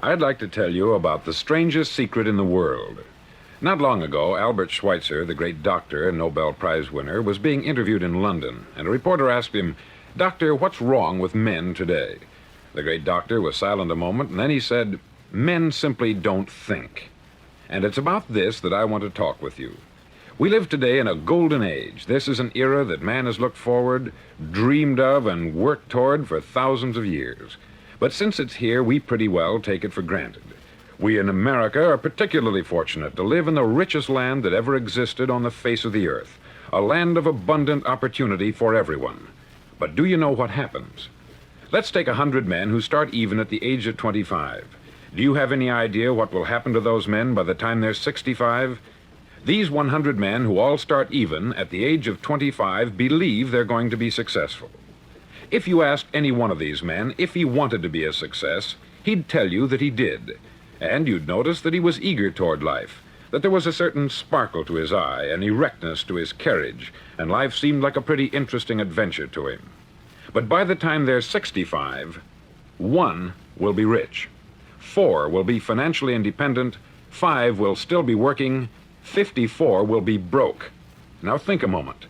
I'd like to tell you about the strangest secret in the world. Not long ago, Albert Schweitzer, the great doctor and Nobel Prize winner, was being interviewed in London, and a reporter asked him, "Doctor, what's wrong with men today?" The great doctor was silent a moment, and then he said, "Men simply don't think." And it's about this that I want to talk with you. We live today in a golden age. This is an era that man has looked forward, dreamed of, and worked toward for thousands of years. But since it's here, we pretty well take it for granted. We in America are particularly fortunate to live in the richest land that ever existed on the face of the earth, a land of abundant opportunity for everyone. But do you know what happens? Let's take 100 men who start even at the age of 25. Do you have any idea what will happen to those men by the time they're 65? These 100 men who all start even at the age of 25 believe they're going to be successful. If you asked any one of these men if he wanted to be a success, he'd tell you that he did. And you'd notice that he was eager toward life, that there was a certain sparkle to his eye, an erectness to his carriage, and life seemed like a pretty interesting adventure to him. But by the time they're 65, 1 will be rich, 4 will be financially independent, 5 will still be working, 54 will be broke. Now think a moment.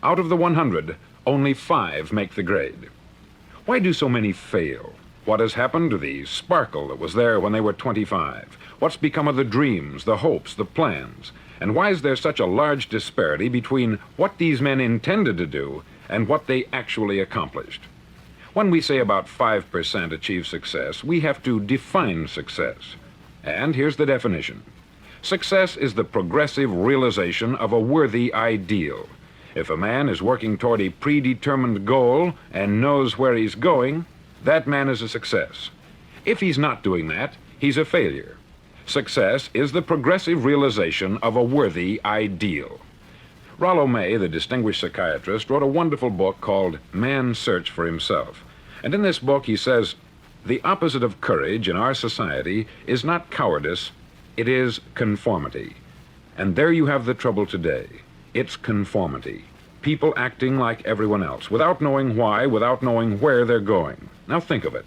Out of the 100, only 5 make the grade. Why do so many fail? What has happened to the sparkle that was there when they were 25? What's become of the dreams, the hopes, the plans? And why is there such a large disparity between what these men intended to do and what they actually accomplished? When we say about 5% achieve success, we have to define success. And here's the definition. Success is the progressive realization of a worthy ideal. If a man is working toward a predetermined goal and knows where he's going, that man is a success. If he's not doing that, he's a failure. Success is the progressive realization of a worthy ideal. Rollo May, the distinguished psychiatrist, wrote a wonderful book called Man's Search for Himself. And in this book he says, the opposite of courage in our society is not cowardice, it is conformity. And there you have the trouble today. It's conformity. People acting like everyone else, without knowing why, without knowing where they're going. Now think of it.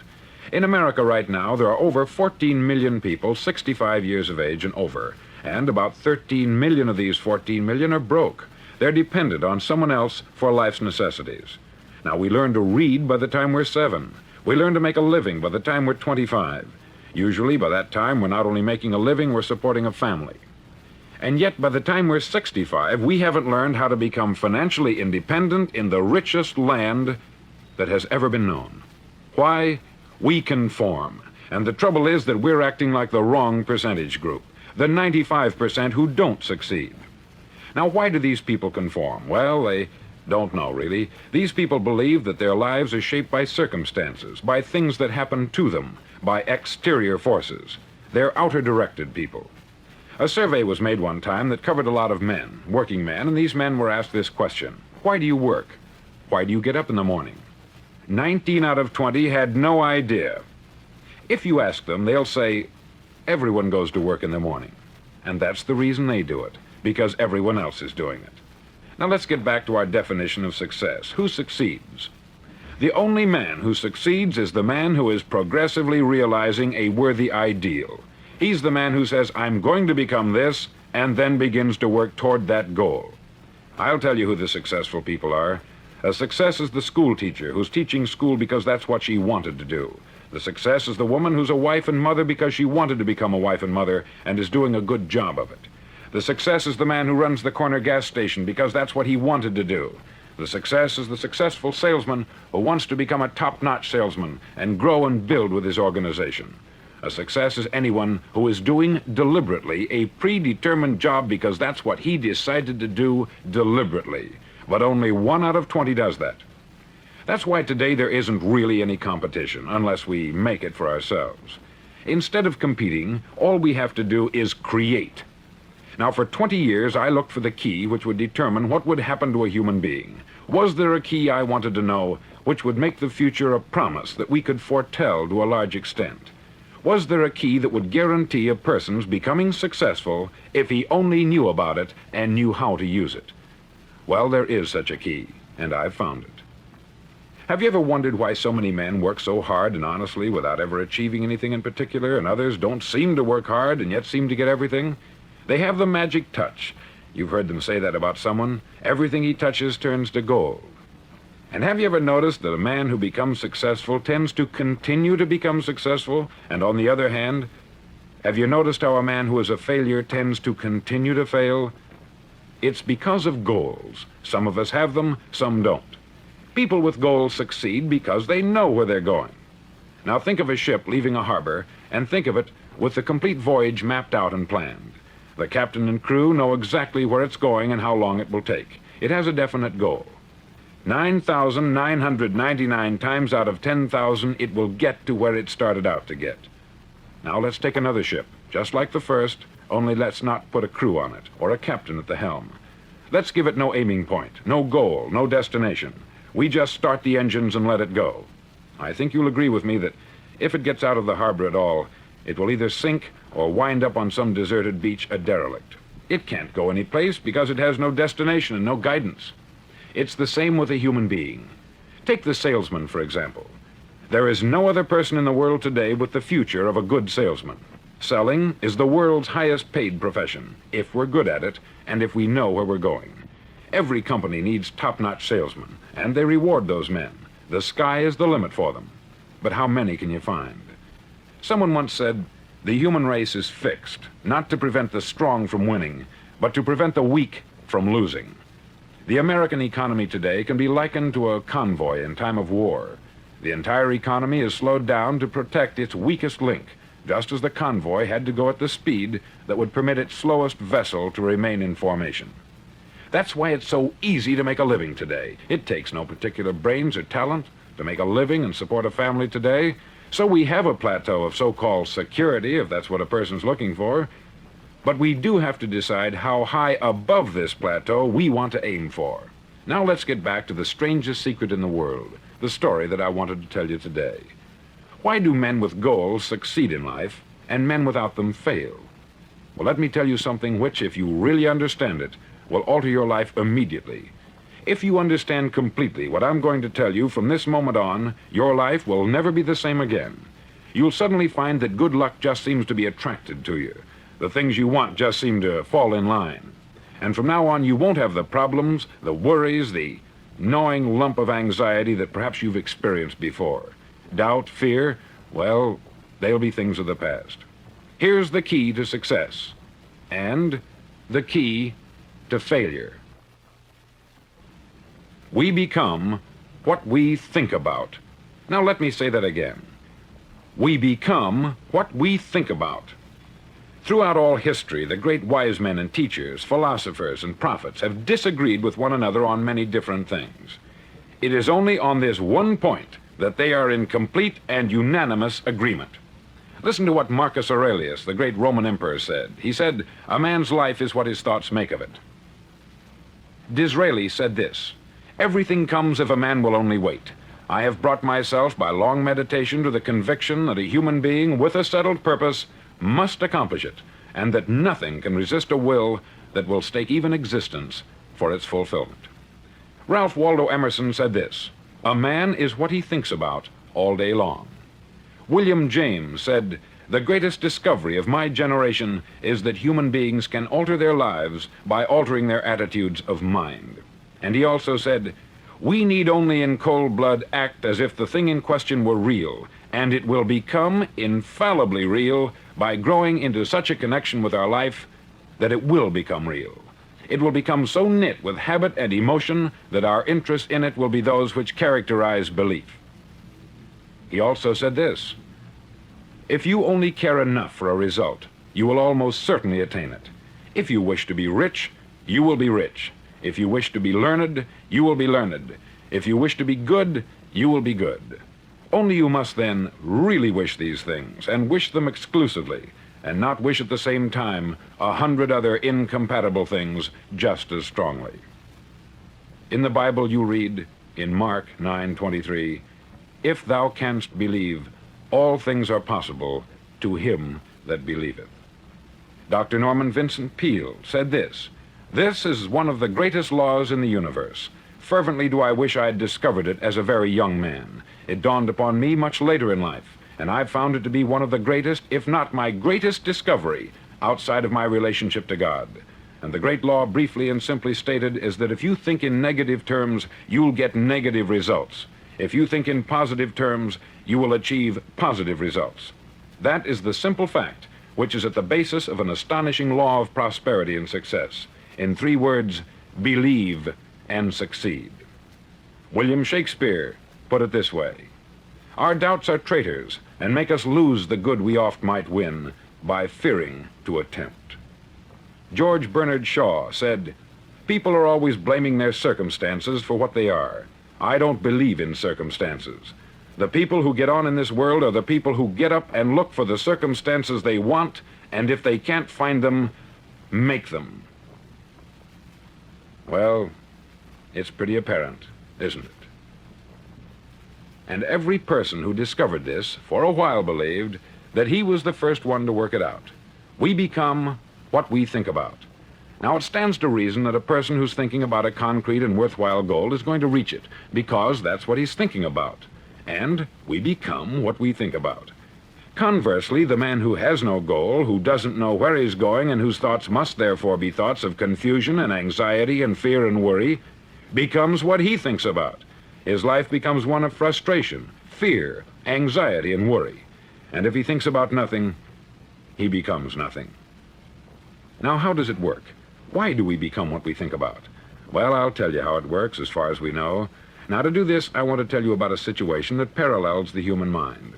In America right now, there are over 14 million people 65 years of age and over, and about 13 million of these 14 million are broke. They're dependent on someone else for life's necessities. Now, we learn to read by the time we're 7. We learn to make a living by the time we're 25. Usually, by that time, we're not only making a living, we're supporting a family. And yet, by the time we're 65, we haven't learned how to become financially independent in the richest land that has ever been known. Why? We conform. And the trouble is that we're acting like the wrong percentage group, the 95% who don't succeed. Now, why do these people conform? Well, they don't know, really. These people believe that their lives are shaped by circumstances, by things that happen to them, by exterior forces. They're outer-directed people. A survey was made one time that covered a lot of men, working men, and these men were asked this question: why do you work? Why do you get up in the morning? 19 out of 20 had no idea. If you ask them, they'll say, everyone goes to work in the morning. And that's the reason they do it, because everyone else is doing it. Now let's get back to our definition of success. Who succeeds? The only man who succeeds is the man who is progressively realizing a worthy ideal. He's the man who says, I'm going to become this, and then begins to work toward that goal. I'll tell you who the successful people are. A success is the school teacher who's teaching school because that's what she wanted to do. The success is the woman who's a wife and mother because she wanted to become a wife and mother and is doing a good job of it. The success is the man who runs the corner gas station because that's what he wanted to do. The success is the successful salesman who wants to become a top-notch salesman and grow and build with his organization. A success is anyone who is doing deliberately a predetermined job because that's what he decided to do deliberately. But only 1 out of 20 does that. That's why today there isn't really any competition, unless we make it for ourselves. Instead of competing, all we have to do is create. Now, for 20 years, I looked for the key which would determine what would happen to a human being. Was there a key I wanted to know which would make the future a promise that we could foretell to a large extent? Was there a key that would guarantee a person's becoming successful if he only knew about it and knew how to use it? Well, there is such a key, and I've found it. Have you ever wondered why so many men work so hard and honestly without ever achieving anything in particular, and others don't seem to work hard and yet seem to get everything? They have the magic touch. You've heard them say that about someone. Everything he touches turns to gold. And have you ever noticed that a man who becomes successful tends to continue to become successful? And on the other hand, have you noticed how a man who is a failure tends to continue to fail? It's because of goals. Some of us have them, some don't. People with goals succeed because they know where they're going. Now think of a ship leaving a harbor, and think of it with the complete voyage mapped out and planned. The captain and crew know exactly where it's going and how long it will take. It has a definite goal. 9,999 times out of 10,000, it will get to where it started out to get. Now let's take another ship, just like the first, only let's not put a crew on it, or a captain at the helm. Let's give it no aiming point, no goal, no destination. We just start the engines and let it go. I think you'll agree with me that if it gets out of the harbor at all, it will either sink or wind up on some deserted beach a derelict. It can't go any place because it has no destination and no guidance. It's the same with a human being. Take the salesman, for example. There is no other person in the world today with the future of a good salesman. Selling is the world's highest paid profession, if we're good at it and if we know where we're going. Every company needs top-notch salesmen, and they reward those men. The sky is the limit for them. But how many can you find? Someone once said, the human race is fixed, not to prevent the strong from winning, but to prevent the weak from losing. The American economy today can be likened to a convoy in time of war. The entire economy is slowed down to protect its weakest link, just as the convoy had to go at the speed that would permit its slowest vessel to remain in formation. That's why it's so easy to make a living today. It takes no particular brains or talent to make a living and support a family today. So we have a plateau of so-called security, if that's what a person's looking for. But we do have to decide how high above this plateau we want to aim for. Now let's get back to the strangest secret in the world, the story that I wanted to tell you today. Why do men with goals succeed in life and men without them fail? Well, let me tell you something which, if you really understand it, will alter your life immediately. If you understand completely what I'm going to tell you from this moment on, your life will never be the same again. You'll suddenly find that good luck just seems to be attracted to you. The things you want just seem to fall in line. And from now on, you won't have the problems, the worries, the gnawing lump of anxiety that perhaps you've experienced before. Doubt, fear, well, they'll be things of the past. Here's the key to success, and the key to failure. We become what we think about. Now let me say that again. We become what we think about. Throughout all history, the great wise men and teachers, philosophers and prophets have disagreed with one another on many different things. It is only on this one point that they are in complete and unanimous agreement. Listen to what Marcus Aurelius, the great Roman emperor, said. He said, "A man's life is what his thoughts make of it." Disraeli said this, "Everything comes if a man will only wait. I have brought myself by long meditation to the conviction that a human being with a settled purpose must accomplish it, and that nothing can resist a will that will stake even existence for its fulfillment." Ralph Waldo Emerson said this, "A man is what he thinks about all day long." William James said, "The greatest discovery of my generation is that human beings can alter their lives by altering their attitudes of mind." And he also said, "We need only in cold blood act as if the thing in question were real, and it will become infallibly real by growing into such a connection with our life that it will become real. It will become so knit with habit and emotion that our interest in it will be those which characterize belief." He also said this, "If you only care enough for a result, you will almost certainly attain it. If you wish to be rich, you will be rich. If you wish to be learned, you will be learned. If you wish to be good, you will be good. Only you must then really wish these things, and wish them exclusively, and not wish at the same time 100 other incompatible things just as strongly." In the Bible you read, in Mark 9:23, "If thou canst believe, all things are possible to him that believeth." Dr. Norman Vincent Peale said this, "This is one of the greatest laws in the universe. Fervently do I wish I had discovered it as a very young man. It dawned upon me much later in life, and I've found it to be one of the greatest, if not my greatest discovery, outside of my relationship to God. And the great law, briefly and simply stated, is that if you think in negative terms, you'll get negative results. If you think in positive terms, you will achieve positive results. That is the simple fact, which is at the basis of an astonishing law of prosperity and success. In 3 words, believe and succeed. William Shakespeare put it this way: our doubts are traitors, and make us lose the good we oft might win by fearing to attempt. George Bernard Shaw said, people are always blaming their circumstances for what they are. I don't believe in circumstances. The people who get on in this world are the people who get up and look for the circumstances they want, and if they can't find them, make them. Well, it's pretty apparent, isn't it? And every person who discovered this for a while believed that he was the first one to work it out. We become what we think about. Now, it stands to reason that a person who's thinking about a concrete and worthwhile goal is going to reach it, because that's what he's thinking about. And we become what we think about. Conversely, the man who has no goal, who doesn't know where he's going, and whose thoughts must therefore be thoughts of confusion and anxiety and fear and worry, becomes what he thinks about. His life becomes one of frustration, fear, anxiety, and worry. And if he thinks about nothing, he becomes nothing. Now, how does it work? Why do we become what we think about? Well, I'll tell you how it works as far as we know. Now, to do this, I want to tell you about a situation that parallels the human mind.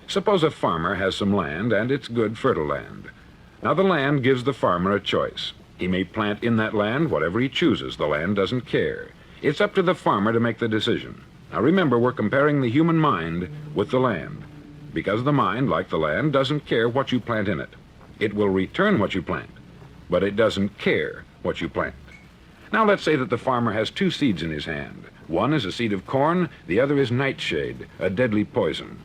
Suppose a farmer has some land, and it's good, fertile land. Now, the land gives the farmer a choice. He may plant in that land whatever he chooses. The land doesn't care. It's up to the farmer to make the decision. Now, remember, we're comparing the human mind with the land, because the mind, like the land, doesn't care what you plant in it. It will return what you plant, but it doesn't care what you plant. Now, let's say that the farmer has 2 seeds in his hand. One is a seed of corn, the other is nightshade, a deadly poison.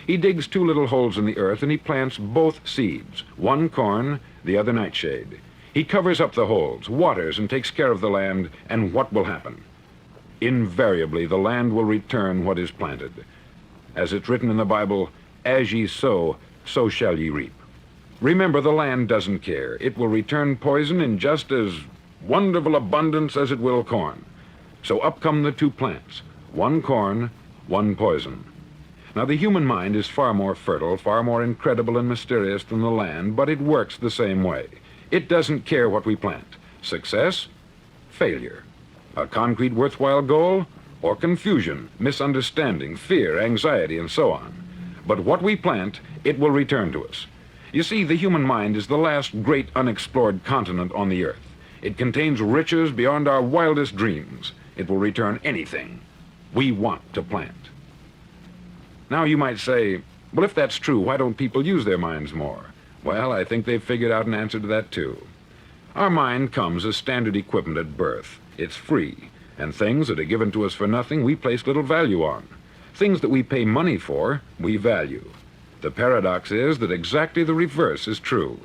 He digs 2 little holes in the earth and he plants both seeds, one corn, the other nightshade. He covers up the holes, waters, and takes care of the land, and what will happen? Invariably, the land will return what is planted. As it's written in the Bible, as ye sow, so shall ye reap. Remember, the land doesn't care. It will return poison in just as wonderful abundance as it will corn. So up come the 2 plants, one corn, one poison. Now, the human mind is far more fertile, far more incredible and mysterious than the land, but it works the same way. It doesn't care what we plant. Success, failure. A concrete, worthwhile goal, or confusion, misunderstanding, fear, anxiety, and so on. But what we plant, it will return to us. You see, the human mind is the last great unexplored continent on the earth. It contains riches beyond our wildest dreams. It will return anything we want to plant. Now, you might say, well, if that's true, why don't people use their minds more? Well, I think they've figured out an answer to that, too. Our mind comes as standard equipment at birth. It's free, and things that are given to us for nothing, we place little value on. Things that we pay money for, we value. The paradox is that exactly the reverse is true.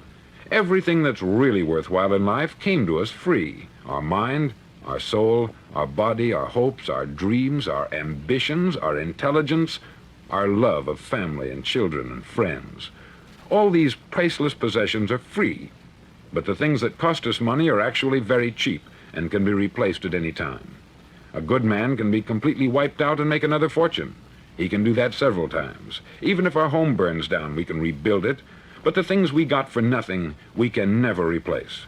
Everything that's really worthwhile in life came to us free. Our mind, our soul, our body, our hopes, our dreams, our ambitions, our intelligence, our love of family and children and friends. All these priceless possessions are free, but the things that cost us money are actually very cheap and can be replaced at any time. A good man can be completely wiped out and make another fortune. He can do that several times. Even if our home burns down, we can rebuild it, but the things we got for nothing, we can never replace.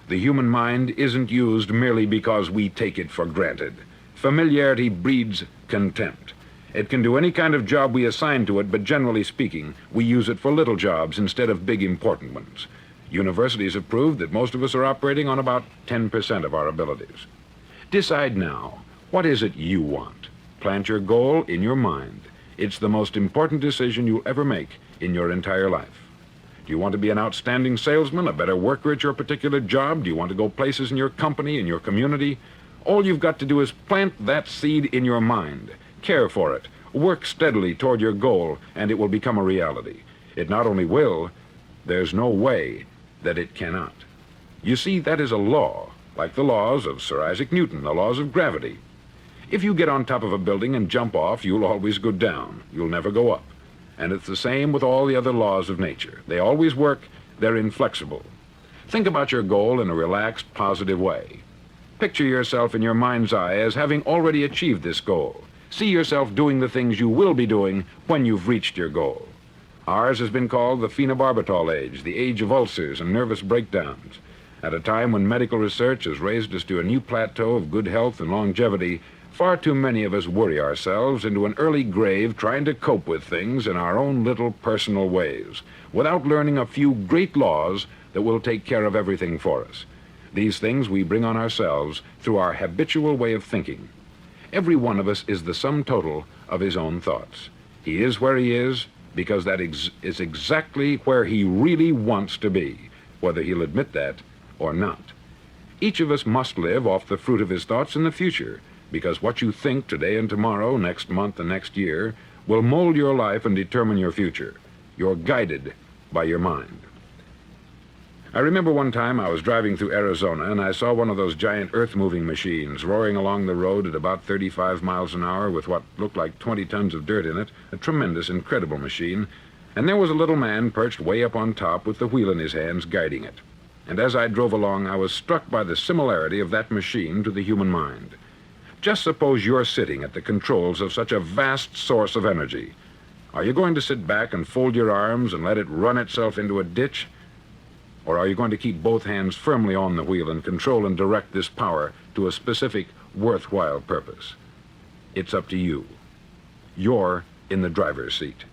The human mind isn't used merely because we take it for granted. Familiarity breeds contempt. It can do any kind of job we assign to it, but generally speaking, we use it for little jobs instead of big, important ones. Universities have proved that most of us are operating on about 10% of our abilities. Decide now, what is it you want? Plant your goal in your mind. It's the most important decision you'll ever make in your entire life. Do you want to be an outstanding salesman, a better worker at your particular job? Do you want to go places in your company, in your community? All you've got to do is plant that seed in your mind. Care for it. Work steadily toward your goal, and it will become a reality. It not only will, there's no way that it cannot. You see, that is a law, like the laws of Sir Isaac Newton, the laws of gravity. If you get on top of a building and jump off, you'll always go down. You'll never go up. And it's the same with all the other laws of nature. They always work. They're inflexible. Think about your goal in a relaxed, positive way. Picture yourself in your mind's eye as having already achieved this goal. See yourself doing the things you will be doing when you've reached your goal. Ours has been called the phenobarbital age, the age of ulcers and nervous breakdowns. At a time when medical research has raised us to a new plateau of good health and longevity, far too many of us worry ourselves into an early grave trying to cope with things in our own little personal ways, without learning a few great laws that will take care of everything for us. These things we bring on ourselves through our habitual way of thinking. Every one of us is the sum total of his own thoughts. He is where he is because that is exactly where he really wants to be, whether he'll admit that or not. Each of us must live off the fruit of his thoughts in the future, because what you think today and tomorrow, next month and next year, will mold your life and determine your future. You're guided by your mind. I remember one time I was driving through Arizona and I saw one of those giant earth-moving machines roaring along the road at about 35 miles an hour with what looked like 20 tons of dirt in it, a tremendous, incredible machine, and there was a little man perched way up on top with the wheel in his hands guiding it. And as I drove along, I was struck by the similarity of that machine to the human mind. Just suppose you're sitting at the controls of such a vast source of energy. Are you going to sit back and fold your arms and let it run itself into a ditch? Or are you going to keep both hands firmly on the wheel and control and direct this power to a specific, worthwhile purpose? It's up to you. You're in the driver's seat.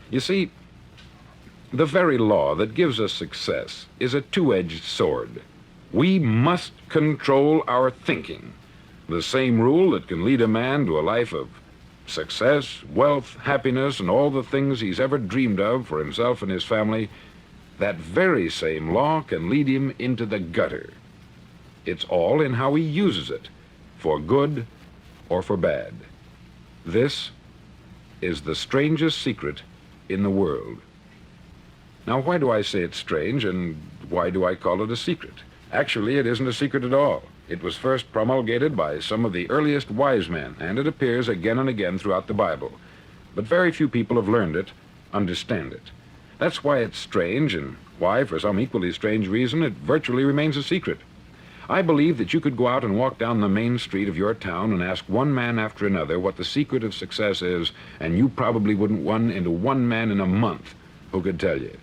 You see, the very law that gives us success is a two-edged sword. We must control our thinking. The same rule that can lead a man to a life of success, wealth, happiness, and all the things he's ever dreamed of for himself and his family, that very same law can lead him into the gutter. It's all in how he uses it, for good or for bad. This is the strangest secret in the world. Now, why do I say it's strange, and why do I call it a secret? Actually, it isn't a secret at all. It was first promulgated by some of the earliest wise men, and it appears again and again throughout the Bible. But very few people have learned it, understand it. That's why it's strange, and why, for some equally strange reason, it virtually remains a secret. I believe that you could go out and walk down the main street of your town and ask one man after another what the secret of success is, and you probably wouldn't run into one man in a month who could tell you.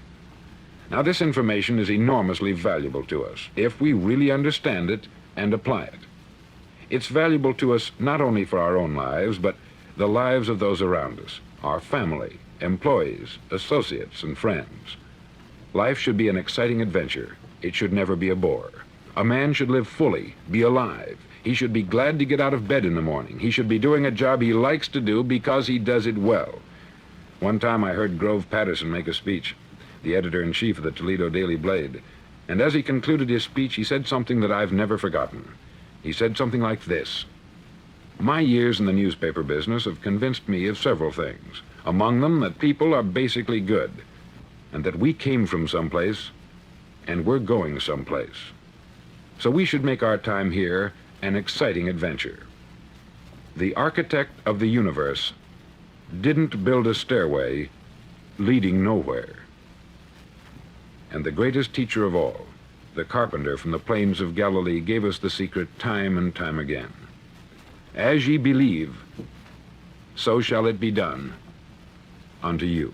Now, this information is enormously valuable to us if we really understand it and apply it. It's valuable to us not only for our own lives, but the lives of those around us, our family, employees, associates, and friends. Life should be an exciting adventure. It should never be a bore. A man should live fully, be alive. He should be glad to get out of bed in the morning. He should be doing a job he likes to do because he does it well. One time I heard Grove Patterson make a speech, the editor-in-chief of the Toledo Daily Blade, and as he concluded his speech, he said something that I've never forgotten. He said something like this: "My years in the newspaper business have convinced me of several things. Among them, that people are basically good, and that we came from someplace, and we're going someplace. So we should make our time here an exciting adventure. The architect of the universe didn't build a stairway leading nowhere. And the greatest teacher of all, the carpenter from the plains of Galilee, gave us the secret time and time again. As ye believe, so shall it be done unto you."